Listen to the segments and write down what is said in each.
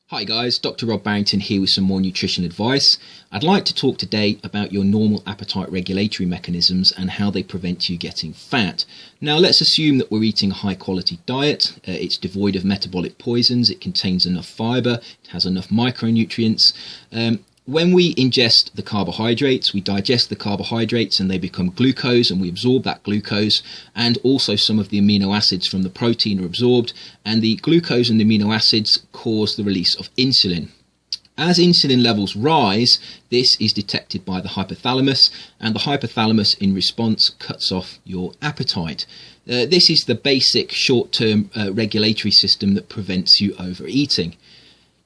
Hi guys, Dr. Rob Barrington here with some more nutrition advice. I'd like to talk today about your normal appetite regulatory mechanisms and how they prevent you getting fat. Now let's assume that we're eating a high quality diet. It's devoid of metabolic poisons, it contains enough fibre, it has enough micronutrients. When we ingest the carbohydrates, we digest the carbohydrates and they become glucose, and we absorb that glucose, and also some of the amino acids from the protein are absorbed, and the glucose and the amino acids cause the release of insulin. As insulin levels rise, this is detected by the hypothalamus, and the hypothalamus in response cuts off your appetite. This is the basic short-term regulatory system that prevents you overeating.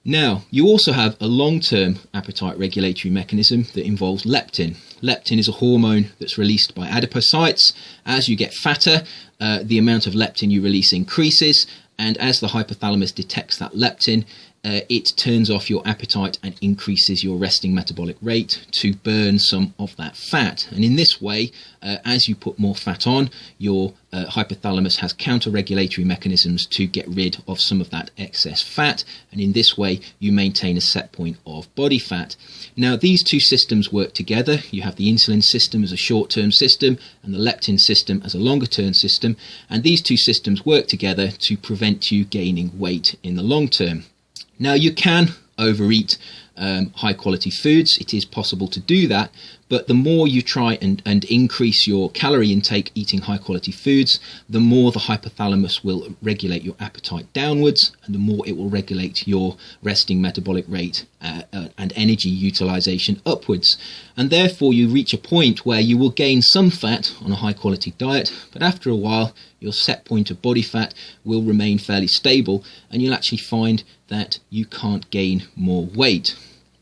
Now, you also have a long-term appetite regulatory mechanism that involves leptin. Leptin is a hormone that's released by adipocytes. As you get fatter, the amount of leptin you release increases, and as the hypothalamus detects that leptin, it turns off your appetite and increases your resting metabolic rate to burn some of that fat. And in this way, as you put more fat on, your hypothalamus has counter-regulatory mechanisms to get rid of some of that excess fat, and in this way you maintain a set point of body fat. Now these two systems work together. You have the insulin system as a short-term system and the leptin system as a longer-term system, and these two systems work together to prevent you gaining weight in the long term. Now you can overeat high quality foods. It is possible to do that, but the more you try and increase your calorie intake eating high quality foods, the more the hypothalamus will regulate your appetite downwards, and the more it will regulate your resting metabolic rate and energy utilization upwards. And therefore you reach a point where you will gain some fat on a high quality diet, but after a while your set point of body fat will remain fairly stable, and you'll actually find that you can't gain more weight.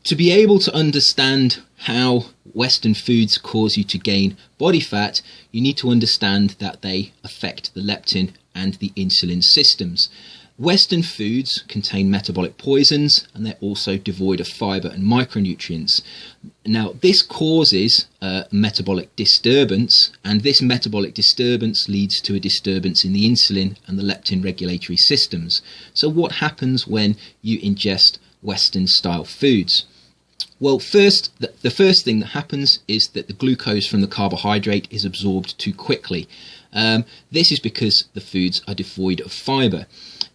To be able to understand how Western foods cause you to gain body fat, you need to understand that they affect the leptin and the insulin systems. Western foods contain metabolic poisons, and they're also devoid of fibre and micronutrients. Now this causes metabolic disturbance, and this metabolic disturbance leads to a disturbance in the insulin and the leptin regulatory systems. So what happens when you ingest Western style foods? Well, the first thing that happens is that the glucose from the carbohydrate is absorbed too quickly. This is because the foods are devoid of fibre.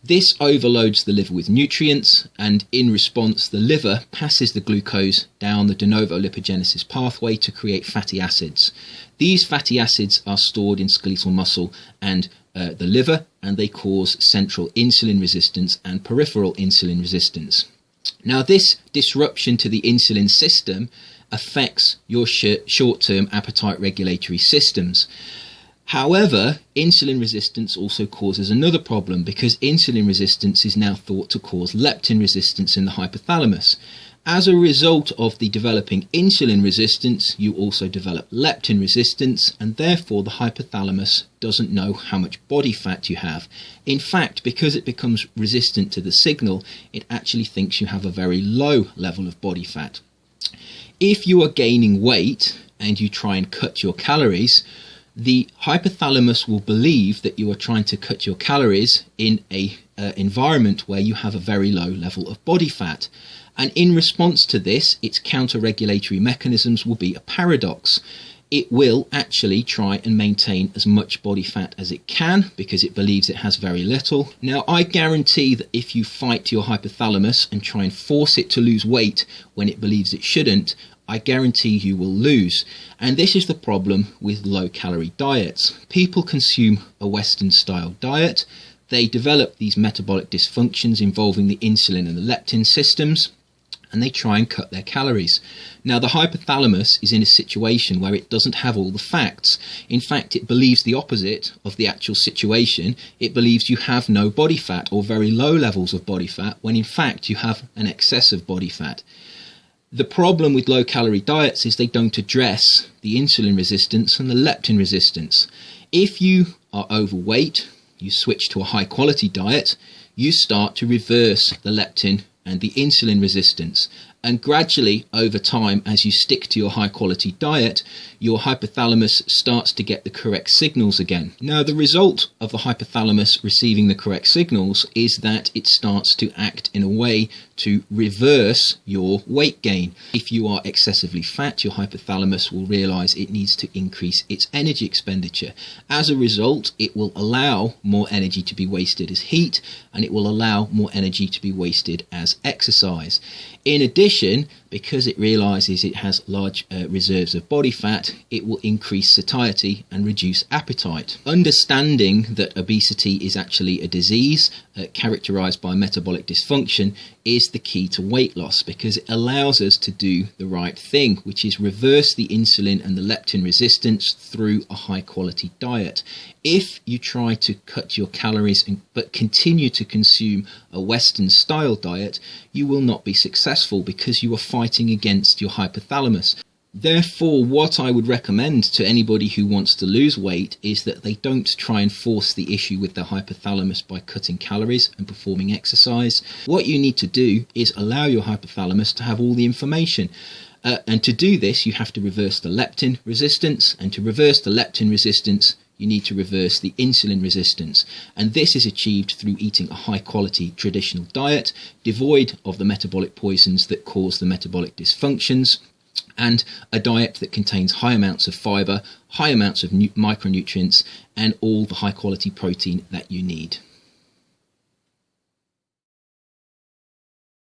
This overloads the liver with nutrients, and in response the liver passes the glucose down the de novo lipogenesis pathway to create fatty acids. These fatty acids are stored in skeletal muscle and the liver, and they cause central insulin resistance and peripheral insulin resistance. Now this disruption to the insulin system affects your short-term appetite regulatory systems. However, insulin resistance also causes another problem, because insulin resistance is now thought to cause leptin resistance in the hypothalamus. As a result of the developing insulin resistance, you also develop leptin resistance, and therefore the hypothalamus doesn't know how much body fat you have. In fact, because it becomes resistant to the signal, it actually thinks you have a very low level of body fat. If you are gaining weight and you try and cut your calories, the hypothalamus will believe that you are trying to cut your calories in a environment where you have a very low level of body fat. And in response to this, its counter-regulatory mechanisms will be a paradox. It will actually try and maintain as much body fat as it can because it believes it has very little. Now, I guarantee that if you fight your hypothalamus and try and force it to lose weight when it believes it shouldn't, I guarantee you will lose. And this is the problem with low-calorie diets. People consume a Western-style diet. They develop these metabolic dysfunctions involving the insulin and the leptin systems, and they try and cut their calories. Now the hypothalamus is in a situation where it doesn't have all the facts. In fact, it believes the opposite of the actual situation. It believes you have no body fat or very low levels of body fat, when in fact you have an excess of body fat. The problem with low-calorie diets is they don't address the insulin resistance and the leptin resistance. If you are overweight, you switch to a high-quality diet, you start to reverse the leptin and the insulin resistance. And gradually over time, as you stick to your high quality diet, your hypothalamus starts to get the correct signals again. Now, the result of the hypothalamus receiving the correct signals is that it starts to act in a way to reverse your weight gain. If you are excessively fat, your hypothalamus will realize it needs to increase its energy expenditure. As a result, it will allow more energy to be wasted as heat, and it will allow more energy to be wasted as exercise. In addition, because it realizes it has large reserves of body fat, it will increase satiety and reduce appetite. Understanding that obesity is actually a disease characterized by metabolic dysfunction is the key to weight loss, because it allows us to do the right thing, which is reverse the insulin and the leptin resistance through a high quality diet. If you try to cut your calories but continue to consume a Western style diet, you will not be successful because you are fighting against your hypothalamus. Therefore, what I would recommend to anybody who wants to lose weight is that they don't try and force the issue with their hypothalamus by cutting calories and performing exercise. What you need to do is allow your hypothalamus to have all the information. And to do this, you have to reverse the leptin resistance. And to reverse the leptin resistance, you need to reverse the insulin resistance. And this is achieved through eating a high quality traditional diet, devoid of the metabolic poisons that cause the metabolic dysfunctions, and a diet that contains high amounts of fibre, high amounts of micronutrients, and all the high quality protein that you need.